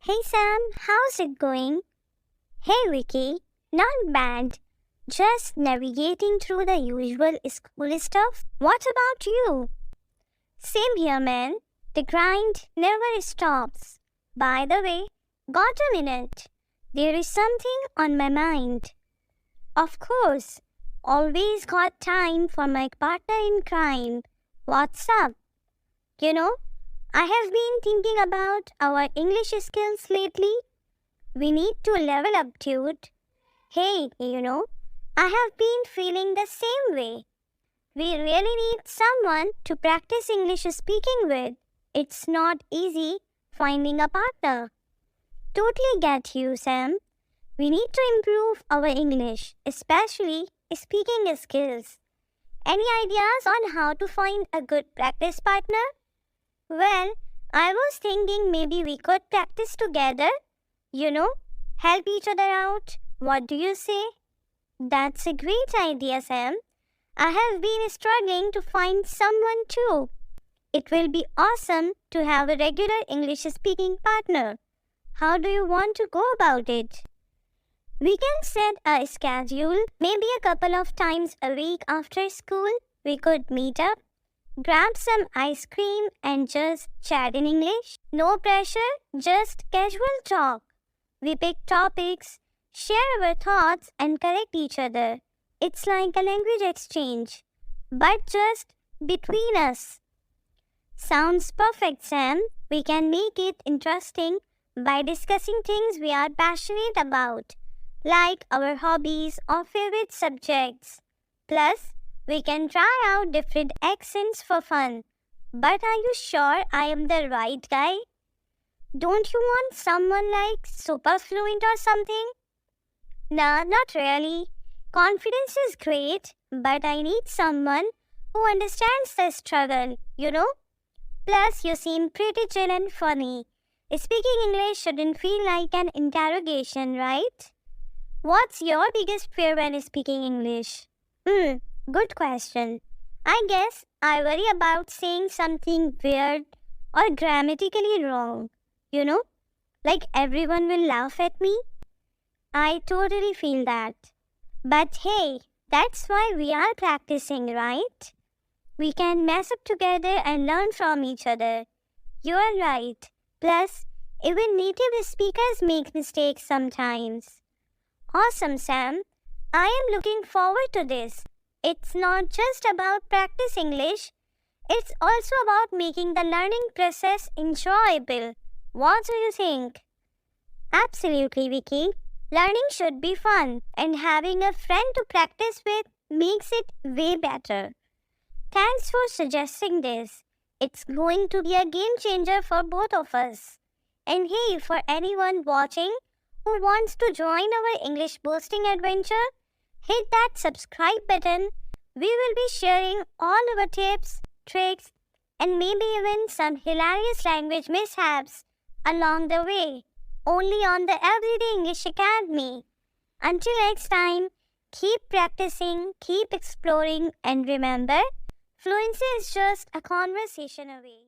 Hey Sam, how's it going? Hey Vicky, not bad. Just navigating through the usual school stuff. What about you? Same here, man. The grind never stops. By the way, got a minute? There is something on my mind. Of course, always got time for my partner in crime. What's up? You know, I have been thinking about our English skills lately. We need to level up, dude. Hey, I have been feeling the same way. We really need someone to practice English speaking with. It's not easy finding a partner. Totally get you, Sam. We need to improve our English, especially speaking skills. Any ideas on how to find a good practice partner? Well, I was thinking maybe we could practice together. Help each other out. What do you say? That's a great idea, Sam. I have been struggling to find someone too. It will be awesome to have a regular English speaking partner. How do you want to go about it? We can set a schedule, maybe a couple of times a week after school. We could meet up, grab some ice cream and just chat in English. No pressure, just casual talk. We pick topics, share our thoughts and correct each other. It's like a language exchange, but just between us. Sounds perfect, Sam. We can make it interesting by discussing things we are passionate about, like our hobbies or favorite subjects. Plus, we can try out different accents for fun. But are you sure I am the right guy? Don't you want someone like super fluent or something? Nah, not really. Confidence is great, but I need someone who understands the struggle. Plus, you seem pretty chill and funny. Speaking English shouldn't feel like an interrogation, right? What's your biggest fear when speaking English? Good question. I guess I worry about saying something weird or grammatically wrong. Like everyone will laugh at me. I totally feel that. But hey, that's why we are practicing, right? We can mess up together and learn from each other. You're right. Plus, even native speakers make mistakes sometimes. Awesome, Sam. I am looking forward to this. It's not just about practice English. It's also about making the learning process enjoyable. What do you think? Absolutely, Vicky. Learning should be fun, and having a friend to practice with makes it way better. Thanks for suggesting this. It's going to be a game changer for both of us. And hey, for anyone watching who wants to join our English boosting adventure, hit that subscribe button. We will be sharing all our tips, tricks, and maybe even some hilarious language mishaps along the way, only on the Everyday English Academy. Until next time, keep practicing, keep exploring, and remember, fluency is just a conversation away.